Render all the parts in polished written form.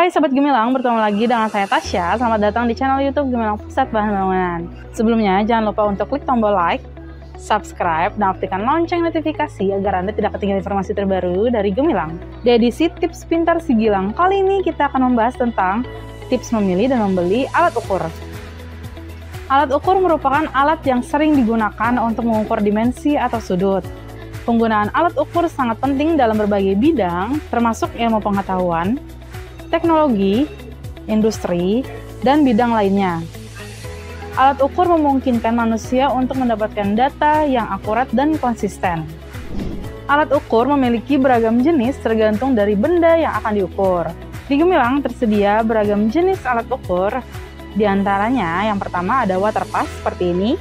Hai Sobat Gemilang, bertemu lagi dengan saya Tasya. Selamat datang di channel YouTube Gemilang Pusat Bahan Bangunan. Sebelumnya, jangan lupa untuk klik tombol like, subscribe, dan aktifkan lonceng notifikasi agar Anda tidak ketinggalan informasi terbaru dari Gemilang. Di edisi Tips Pintar Sigilang, kali ini kita akan membahas tentang tips memilih dan membeli alat ukur. Alat ukur merupakan alat yang sering digunakan untuk mengukur dimensi atau sudut. Penggunaan alat ukur sangat penting dalam berbagai bidang, termasuk ilmu pengetahuan, teknologi, industri, dan bidang lainnya. Alat ukur memungkinkan manusia untuk mendapatkan data yang akurat dan konsisten. Alat ukur memiliki beragam jenis tergantung dari benda yang akan diukur. Di Gemilang tersedia beragam jenis alat ukur, di antaranya yang pertama ada water pass seperti ini.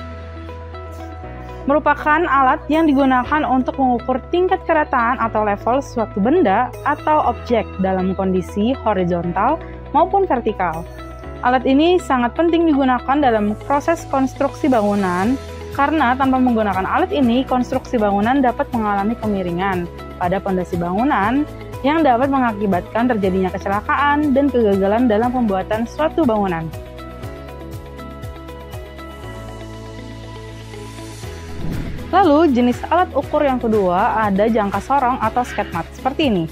Merupakan alat yang digunakan untuk mengukur tingkat kerataan atau level suatu benda atau objek dalam kondisi horizontal maupun vertikal. Alat ini sangat penting digunakan dalam proses konstruksi bangunan karena tanpa menggunakan alat ini, konstruksi bangunan dapat mengalami kemiringan pada pondasi bangunan yang dapat mengakibatkan terjadinya kecelakaan dan kegagalan dalam pembuatan suatu bangunan. Lalu, jenis alat ukur yang kedua ada jangka sorong atau sketmat, seperti ini.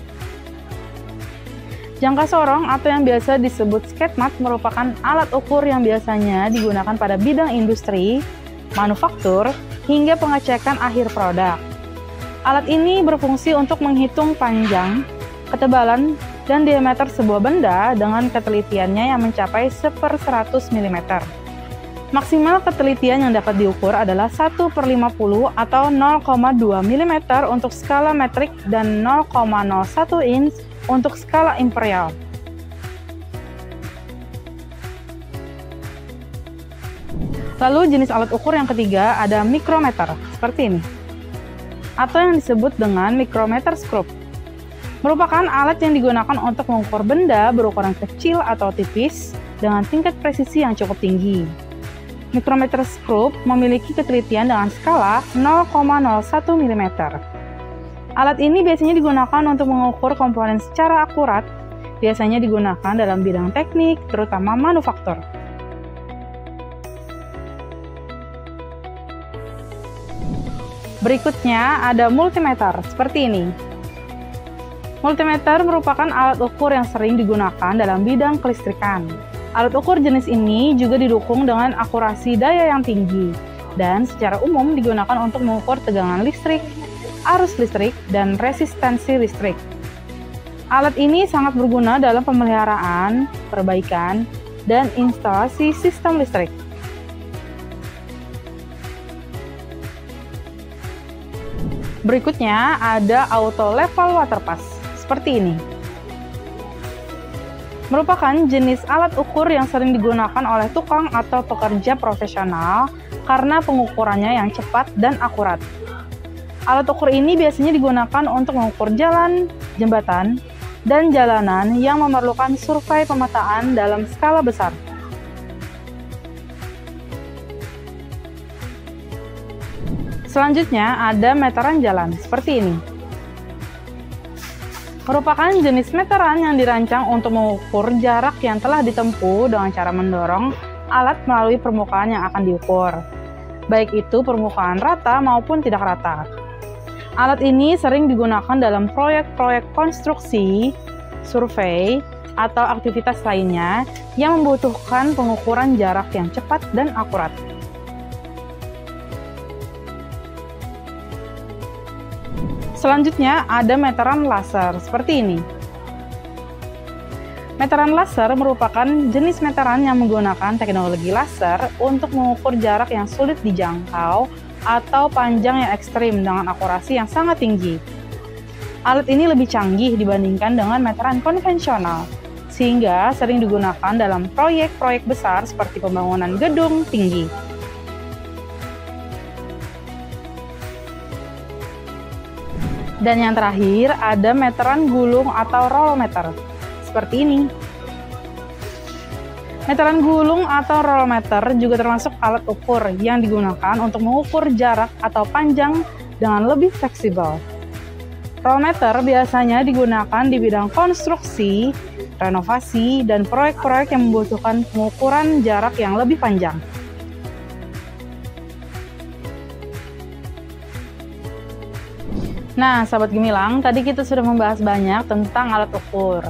Jangka sorong atau yang biasa disebut sketmat merupakan alat ukur yang biasanya digunakan pada bidang industri, manufaktur, hingga pengecekan akhir produk. Alat ini berfungsi untuk menghitung panjang, ketebalan, dan diameter sebuah benda dengan ketelitiannya yang mencapai 1/100 mm. Maksimal ketelitian yang dapat diukur adalah 1/50 atau 0,2 mm untuk skala metrik dan 0,01 inch untuk skala imperial. Lalu jenis alat ukur yang ketiga ada mikrometer, seperti ini. Atau yang disebut dengan micrometer scope. Merupakan alat yang digunakan untuk mengukur benda berukuran kecil atau tipis dengan tingkat presisi yang cukup tinggi. Micrometer scope memiliki ketelitian dengan skala 0,01 mm. Alat ini biasanya digunakan untuk mengukur komponen secara akurat, biasanya digunakan dalam bidang teknik, terutama manufaktur. Berikutnya ada multimeter, seperti ini. Multimeter merupakan alat ukur yang sering digunakan dalam bidang kelistrikan. Alat ukur jenis ini juga didukung dengan akurasi daya yang tinggi dan secara umum digunakan untuk mengukur tegangan listrik, arus listrik, dan resistensi listrik. Alat ini sangat berguna dalam pemeliharaan, perbaikan, dan instalasi sistem listrik. Berikutnya ada auto level water pass, seperti ini. Merupakan jenis alat ukur yang sering digunakan oleh tukang atau pekerja profesional karena pengukurannya yang cepat dan akurat. Alat ukur ini biasanya digunakan untuk mengukur jalan, jembatan, dan jalanan yang memerlukan survei pemetaan dalam skala besar. Selanjutnya ada meteran jalan, seperti ini. Merupakan jenis meteran yang dirancang untuk mengukur jarak yang telah ditempuh dengan cara mendorong alat melalui permukaan yang akan diukur, baik itu permukaan rata maupun tidak rata. Alat ini sering digunakan dalam proyek-proyek konstruksi, survei, atau aktivitas lainnya yang membutuhkan pengukuran jarak yang cepat dan akurat. Selanjutnya ada meteran laser, seperti ini. Meteran laser merupakan jenis meteran yang menggunakan teknologi laser untuk mengukur jarak yang sulit dijangkau atau panjang yang ekstrim dengan akurasi yang sangat tinggi. Alat ini lebih canggih dibandingkan dengan meteran konvensional, sehingga sering digunakan dalam proyek-proyek besar seperti pembangunan gedung tinggi. Dan yang terakhir ada meteran gulung atau rollometer, seperti ini. Meteran gulung atau rollometer juga termasuk alat ukur yang digunakan untuk mengukur jarak atau panjang dengan lebih fleksibel. Rollometer biasanya digunakan di bidang konstruksi, renovasi, dan proyek-proyek yang membutuhkan pengukuran jarak yang lebih panjang. Nah, sahabat gemilang, tadi kita sudah membahas banyak tentang alat ukur.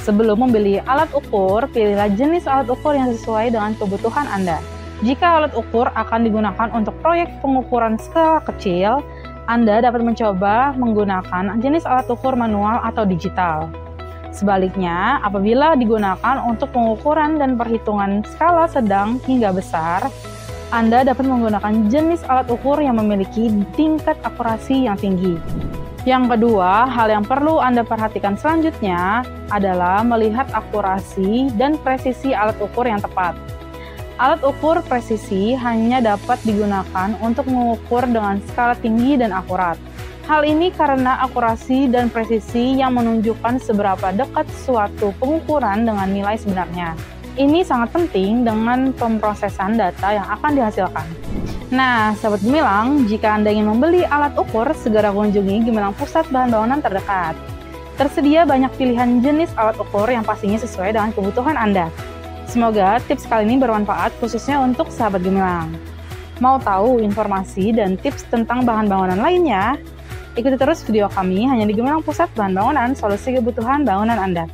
Sebelum membeli alat ukur, pilihlah jenis alat ukur yang sesuai dengan kebutuhan Anda. Jika alat ukur akan digunakan untuk proyek pengukuran skala kecil, Anda dapat mencoba menggunakan jenis alat ukur manual atau digital. Sebaliknya, apabila digunakan untuk pengukuran dan perhitungan skala sedang hingga besar, Anda dapat menggunakan jenis alat ukur yang memiliki tingkat akurasi yang tinggi. Yang kedua, hal yang perlu Anda perhatikan selanjutnya adalah melihat akurasi dan presisi alat ukur yang tepat. Alat ukur presisi hanya dapat digunakan untuk mengukur dengan skala tinggi dan akurat. Hal ini karena akurasi dan presisi yang menunjukkan seberapa dekat suatu pengukuran dengan nilai sebenarnya. Ini sangat penting dengan pemrosesan data yang akan dihasilkan. Nah, sahabat gemilang, jika Anda ingin membeli alat ukur, segera kunjungi Gemilang Pusat Bahan Bangunan terdekat. Tersedia banyak pilihan jenis alat ukur yang pastinya sesuai dengan kebutuhan Anda. Semoga tips kali ini bermanfaat khususnya untuk sahabat gemilang. Mau tahu informasi dan tips tentang bahan bangunan lainnya? Ikuti terus video kami hanya di Gemilang Pusat Bahan Bangunan, solusi kebutuhan bangunan Anda.